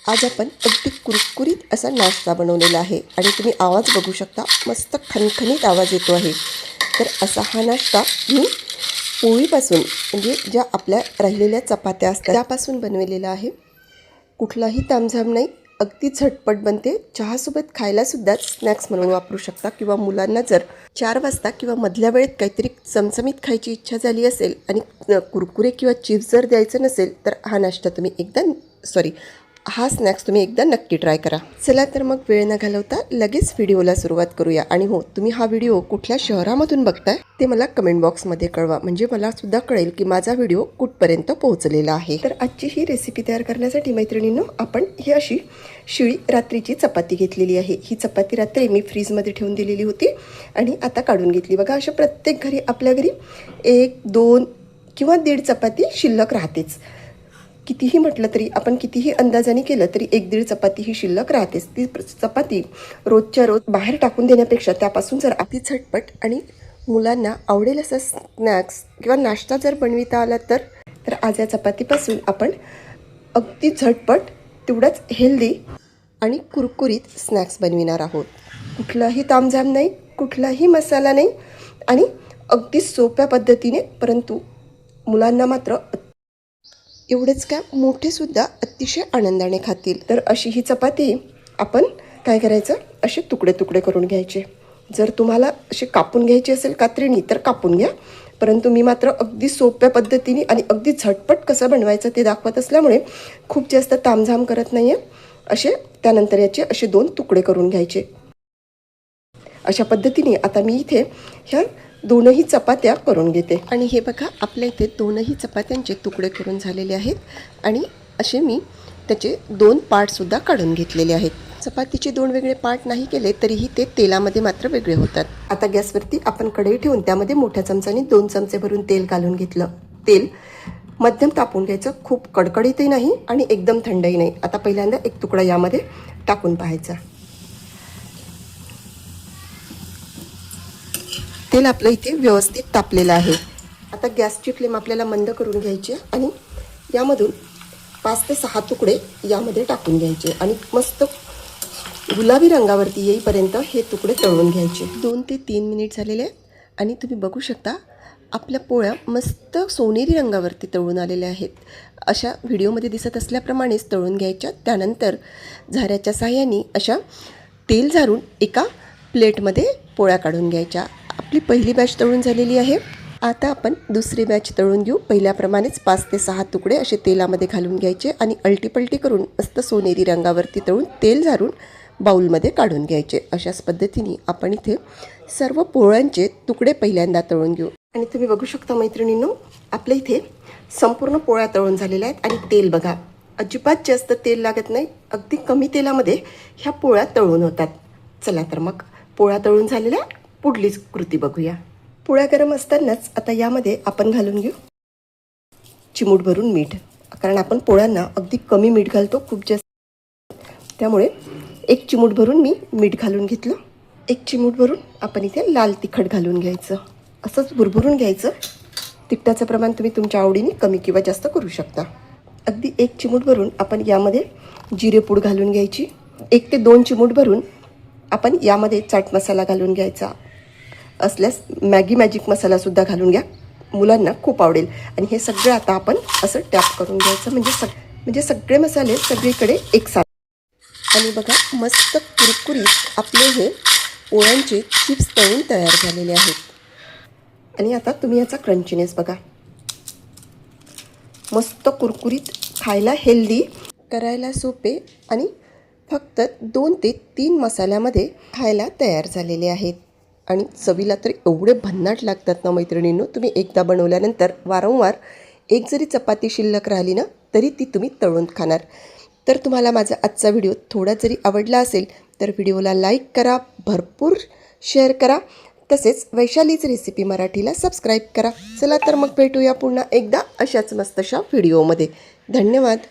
आज आपण अगदी कुरकुरीत असा नाश्ता बनवलेला आहे आणि तुम्ही आवाज बघू शकता, मस्त खणखणीत आवाज येतो आहे। तर असा हा नाश्ता मी पोळीपासून म्हणजे ज्या आपल्या राहिलेल्या चपात्या असतात त्यापासून बनवलेला आहे। कुठलाही तामझाम नाही, अगदी झटपट बनते। चहासोबत खायलासुद्धा स्नॅक्स म्हणून वापरू शकता किंवा मुलांना जर 4 वाजता किंवा मधल्या वेळेत काहीतरी चमचमीत खायची इच्छा झाली असेल आणि कुरकुरे किंवा चिप्स जर द्यायचं नसेल तर हा स्नॅक्स तुम्ही एकदा नक्की ट्राय करा। चला तर मग वेळ न घालवता लगेच व्हिडिओला सुरुवात करूया। आणि हो, तुम्ही हा व्हिडिओ कुठल्या शहरामधून बघताय ते मला कमेंट बॉक्समध्ये कळवा, म्हणजे मला सुद्धा कळेल की माझा व्हिडिओ कुठपर्यंत पोहोचलेला आहे। तर आजची ही रेसिपी तयार करण्यासाठी मैत्रिणींनो, आपण ही अशी शिळी रात्रीची चपाती घेतलेली आहे। ही चपाती रात्री मी फ्रीजमध्ये ठेवून दिलेली होती आणि आता काढून घेतली। बघा, अशा प्रत्येक घरी आपल्या घरी 1, 2 किंवा 1.5 चपाती शिल्लक राहतेच। कितीही म्हटलं तरी, आपण कितीही अंदाजाने केलं तरी 1-1.5 चपाती ही शिल्लक राहतेच। ती चपाती रोजच्या रोज बाहेर टाकून देण्यापेक्षा त्यापासून जर अति झटपट आणि मुलांना आवडेल असा स्नॅक्स किंवा नाश्ता जर बनविता आला तर आज या चपातीपासून आपण अगदी झटपट तेवढाच हेल्दी आणि कुरकुरीत स्नॅक्स बनविणार आहोत। कुठलाही तामझाम नाही, कुठलाही मसाला नाही आणि अगदी सोप्या पद्धतीने, परंतु मुलांना मात्र एवढेच काय, मोठेसुद्धा अतिशय आनंदाने खातील। तर अशी ही चपाती आपण काय करायचं, असे तुकडे तुकडे करून घ्यायचे। जर तुम्हाला असे कापून घ्यायचे असेल कात्रीने तर कापून घ्या, परंतु मी मात्र अगदी सोप्या पद्धतीने आणि अगदी झटपट कसं बनवायचं ते दाखवत असल्यामुळे खूप जास्त तामझाम करत नाही आहे। त्यानंतर याचे असे 2 तुकडे करून घ्यायचे। अशा पद्धतीने आता मी इथे ह्या 2ही चपात्या करून घेते। आणि हे बघा, आपल्या इथे 2ही चपात्यांचे तुकडे करून झालेले आहेत आणि असे मी त्याचे 2 पार्टसुद्धा काढून घेतलेले आहेत। चपातीचे 2 वेगळे पार्ट नाही केले तरीही ते तेलामध्ये मात्र वेगळे होतात। आता गॅसवरती आपण कढई ठेवून त्यामध्ये मोठ्या चमच्याने 2 चमचे भरून तेल घालून घेतलं। तेल मध्यम तापवून घ्यायचं, खूप कडकडीतही नाही आणि एकदम थंडही नाही। आता पहिल्यांदा एक तुकडा यामध्ये टाकून पाहायचा। तेल आपलं इथे व्यवस्थित तापलेलं आहे। आता गॅसची फ्लेम आपल्याला मंद करून घ्यायची आणि यामधून 5 ते 6 तुकडे यामध्ये टाकून घ्यायचे आणि मस्त गुलाबी रंगावरती येईपर्यंत हे तुकडे तळून घ्यायचे। 2 ते 3 मिनिट झालेले आणि तुम्ही बघू शकता आपल्या पोळ्या मस्त सोनेरी रंगावरती तळून आलेल्या आहेत। अशा व्हिडिओमध्ये दिसत असल्याप्रमाणेच तळून घ्यायच्या। त्यानंतर झाऱ्याच्या साहाय्याने अशा तेल झारून एका प्लेटमध्ये पोळ्या काढून घ्यायच्या। आपली पहिली बॅच तळून झालेली आहे। आता आपण दुसरी बॅच तळून घेऊ। पहिल्याप्रमाणेच 5 ते 6 तुकडे असे तेलामध्ये घालून घ्यायचे आणि अल्टीपल्टी करून मस्त सोनेरी रंगावरती तळून तेल झारून बाउलमध्ये काढून घ्यायचे। अशाच पद्धतीने आपण इथे सर्व पोळ्यांचे तुकडे पहिल्यांदा तळून घेऊ। आणि तुम्ही बघू शकता मैत्रिणींनो, आपल्या इथे संपूर्ण पोळ्या तळून झालेल्या आहेत आणि तेल बघा, अजिबात जास्त तेल लागत नाही, अगदी कमी तेलामध्ये ह्या पोळ्या तळून होतात। चला तर मग पोळ्या तळून झालेल्या पुढली कृती बघूया। पोळ्या गरम असतानाच आता यामध्ये आपण घालून घेऊ चिमूट भरून मीठ, कारण आपण पोळ्यांना अगदी कमी मीठ घालतो, खूप जास्त, त्यामुळे 1 चिमूट भरून मी मीठ घालून घेतलं। 1 चिमूट भरून आपण इथे लाल तिखट घालून घ्यायचं, असंच भुरभरून घ्यायचं। तिखटाचं प्रमाण तुम्ही तुमच्या आवडीने कमी किंवा जास्त करू शकता। अगदी 1 चिमूट भरून आपण यामध्ये जिरेपूड घालून घ्यायची। 1 ते 2 चिमूट भरून आपण यामध्ये चाट मसाला घालून घ्यायचा, असल्यास मॅगी मॅजिक मसालासुद्धा घालून घ्या, मुलांना खूप आवडेल। आणि हे सगळं आता आपण असं टॅप करून घ्यायचं, म्हणजे सगळे मसाले सगळीकडे एकसारखे। आणि बघा, मस्त कुरकुरीत आपले हे पोळ्यांचे चिप्स तळून तयार झालेले आहेत। आणि आता तुम्ही याचा क्रंचीनेस बघा, मस्त कुरकुरीत, खायला हेल्दी, करायला सोपे आणि फक्त 2 ते 3 मसाल्यामध्ये खायला तयार झालेले आहेत। आणि चवीला तर एवढे भन्नाट लागतात ना मैत्रिणींनो, तुम्ही एकदा बनवल्यानंतर वारंवार एक जरी चपाती शिल्लक राहिली ना तरी ती तुम्ही तळून खाणार। तर तुम्हाला माझा आजचा व्हिडिओ थोडा जरी आवडला असेल तर व्हिडिओला लाईक करा, भरपूर शेअर करा, तसेच वैशालीच रेसिपी मराठीला सबस्क्राईब करा। चला तर मग भेटूया पुन्हा एकदा अशाच मस्तशा व्हिडिओमध्ये। धन्यवाद।